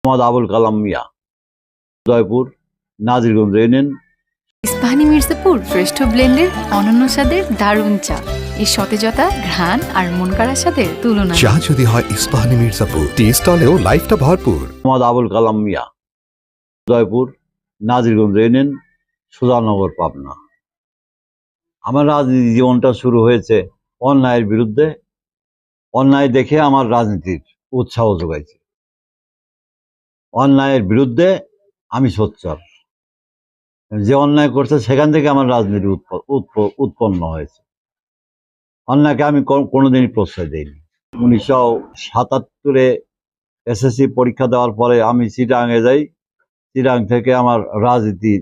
মোহাম্মদ আবুল কালাম মিয়া, Jaipur, Nazirganj union. Ispahani Mirzapur শ্রেষ্ঠ ব্লেন্ডের অনন্য স্বাদের দারুণ চা। এই সতেজতা, ঘ্রাণ আর মন কাড়া স্বাদের তুলনা চা যদি হয় ইস্পাহানি মির্জাপুর, টি স্টলেও লাইফটা ভরপুর। মোহাম্মদ আবুল কালাম মিয়া, জয়পুর, নাজিরগঞ্জ ইউনিয়ন, সুজানগর, পাবনা। আমার রাজনীতি জীবনটা শুরু হয়েছে অন্যায়ের বিরুদ্ধে। অন্যায় দেখে আমার রাজনীতির উৎসাহ যোগাইছে। অন্যায়ের বিরুদ্ধে আমি সোচ্চার। যে অন্যায় করছে সেখান থেকে আমার রাজনীতি উৎপন্ন হয়েছে। অন্যায়কে আমি কোনোদিনই প্রশ্রয় দিইনি। 1977-এ এসএসসি পরীক্ষা দেওয়ার পরে আমি চিটাগাঙে যাই। চিটাগাং থেকে আমার রাজনীতি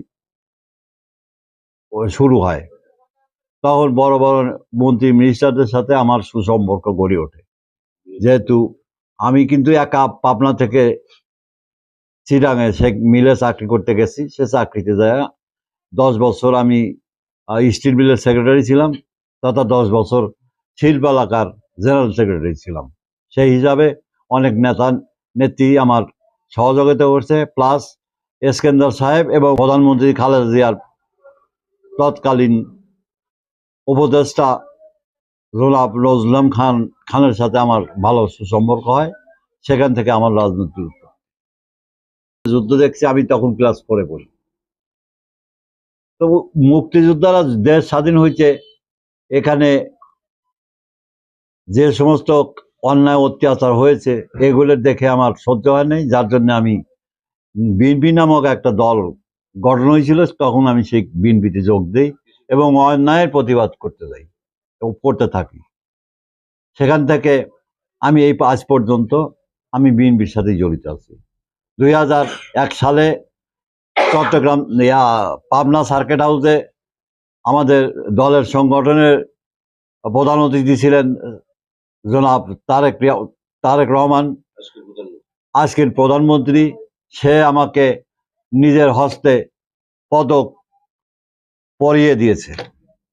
শুরু হয়। তখন বড় বড় মন্ত্রী মিনিস্টারদের সাথে আমার সুসম্পর্ক গড়ে ওঠে। যেহেতু আমি কিন্তু একা পাবনা থেকে চিটাগাঙে সে মিলে চাকরি করতে গেছি। সে চাকরিতে যায় 10 বছর আমি স্টিল মিলের সেক্রেটারি ছিলাম, তথা 10 বছর শিল্প এলাকার জেনারেল সেক্রেটারি ছিলাম। সেই হিসাবে অনেক নেতা নেত্রী আমার সহযোগিতা করছে, প্লাস এসকেন্দার সাহেব এবং প্রধানমন্ত্রী খালেদা জিয়ার তৎকালীন উপদেষ্টা জনাব নজরুল খানের সাথে আমার ভালো সুসম্পর্ক হয়। সেখান থেকে আমার রাজনীতি যুদ্ধ দেখছি আমি তখন ক্লাস 4-এ পড়ি। তো মুক্তিযোদ্ধারা দেশ স্বাধীন হয়েছে, এখানে যে সমস্ত অন্যায় অত্যাচার হয়েছে এগুলো দেখে আমার সহ্য হয় নাই, যার জন্য আমি বিএনপি নামক একটা দল গঠন হয়েছিল। তখন আমি সেই বিএনপিতে যোগ দিই এবং অন্যায়ের প্রতিবাদ করতে যাই এবং করতে থাকি। সেখান থেকে আমি এই আজ পর্যন্ত আমি বিএনপির সাথে জড়িত আছি। 2001 সালে চট্টগ্রাম পাবনা সার্কিট হাউসে আমাদের দলের সংগঠনের প্রধান অতিথি ছিলেন জনাব তারেক রহমান, আজকের প্রধানমন্ত্রী। সে আমাকে নিজের হস্তে পদক পরিয়ে দিয়েছে।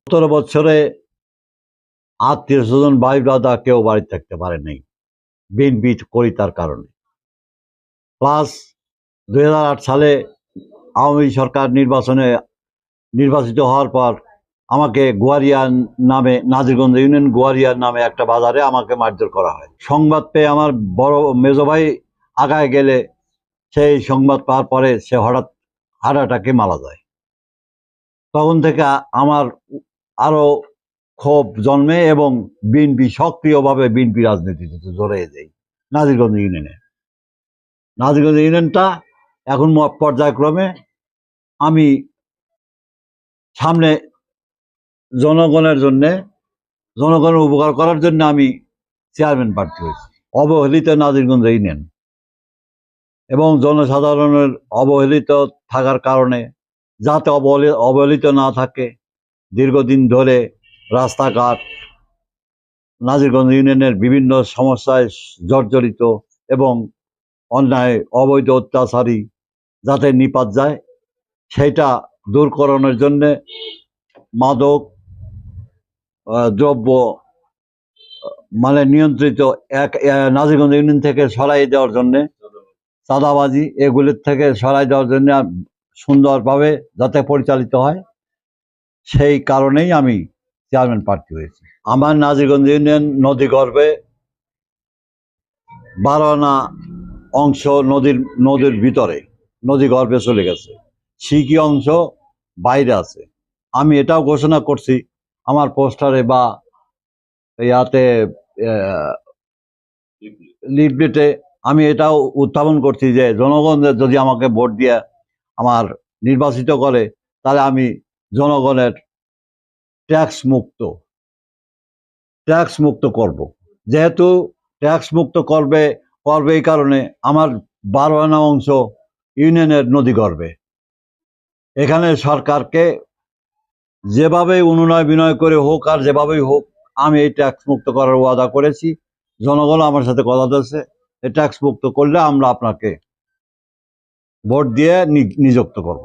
17 বছরে আত্মীয় স্বজন ভাই দাদা কেউ বাড়ি থাকতে পারে নাই বিএনপি করি তার কারণে। প্লাস 2008 সালে আওয়ামী সরকার নির্বাচিত হওয়ার পর আমাকে গোয়ারিয়া নামে, নাজিরগঞ্জ ইউনিয়ন গোয়ারিয়া নামে একটা বাজারে আমাকে মারধর করা হয়। সংবাদ পেয়ে আমার বড় মেজো ভাই আগায় গেলে সেই সংবাদ পাওয়ার পরে সে হঠাৎ হার্ট অ্যাটাকে মারা যায়। তখন থেকে আমার আরো ক্ষোভ জন্মে এবং বিএনপি সক্রিয়ভাবে বিএনপি রাজনীতিতে জড়িয়ে যায়। নাজিরগঞ্জ ইউনিয়নটা এখন পর্যায়ক্রমে আমি সামনে জনগণের উপকার করার জন্য আমি চেয়ারম্যান প্রার্থী হয়েছি। অবহেলিত নাজিরগঞ্জ ইউনিয়ন এবং জনসাধারণের অবহেলিত থাকার কারণে, যাতে অবহেলিত না থাকে, দীর্ঘদিন ধরে রাস্তাঘাট নাজিরগঞ্জ ইউনিয়নের বিভিন্ন সমস্যায় জর্জরিত এবং অন্যায় অবৈধ অত্যাচারী যাতে নিপাত যায়, সেটা দূর করানোর জন্যে মাদক দ্রব্য মানে নিয়ন্ত্রিত নাজিরগঞ্জ ইউনিয়ন থেকে সরাই দেওয়ার জন্যে, চাঁদাবাজি এগুলির থেকে সরাই দেওয়ার জন্য সুন্দরভাবে যাতে পরিচালিত হয়, সেই কারণেই আমি চেয়ারম্যান প্রার্থী হয়েছি। আমার নাজিরগঞ্জ ইউনিয়ন নদী গর্ভে 12 আনা অংশ নদীর ভিতরে নদী গর্ভে চলে গেছে, সিকি অংশ বাইরে আছে। আমি এটাও ঘোষণা করছি আমার পোস্টারে বা ইয়াতে লিফলেটে, আমি এটাও উত্থাপন করছি যে জনগণ যদি আমাকে ভোট দিয়ে আমার নির্বাচিত করে, তাহলে আমি জনগণের ট্যাক্স মুক্ত করব। যেহেতু ট্যাক্স মুক্ত করবে এই কারণে আমার 12 আনা অংশ ইউনিয়নের নদী গর্ভে, এখানে সরকারকে যেভাবে অনুনয় বিনয় করে হোক আর যেভাবেই হোক আমি এই ট্যাক্স মুক্ত করার ওয়াদা করেছি। জনগণ আমার সাথে কথা দিচ্ছে, এই ট্যাক্স মুক্ত করলে আমরা আপনাকে ভোট দিয়ে নিযুক্ত করব।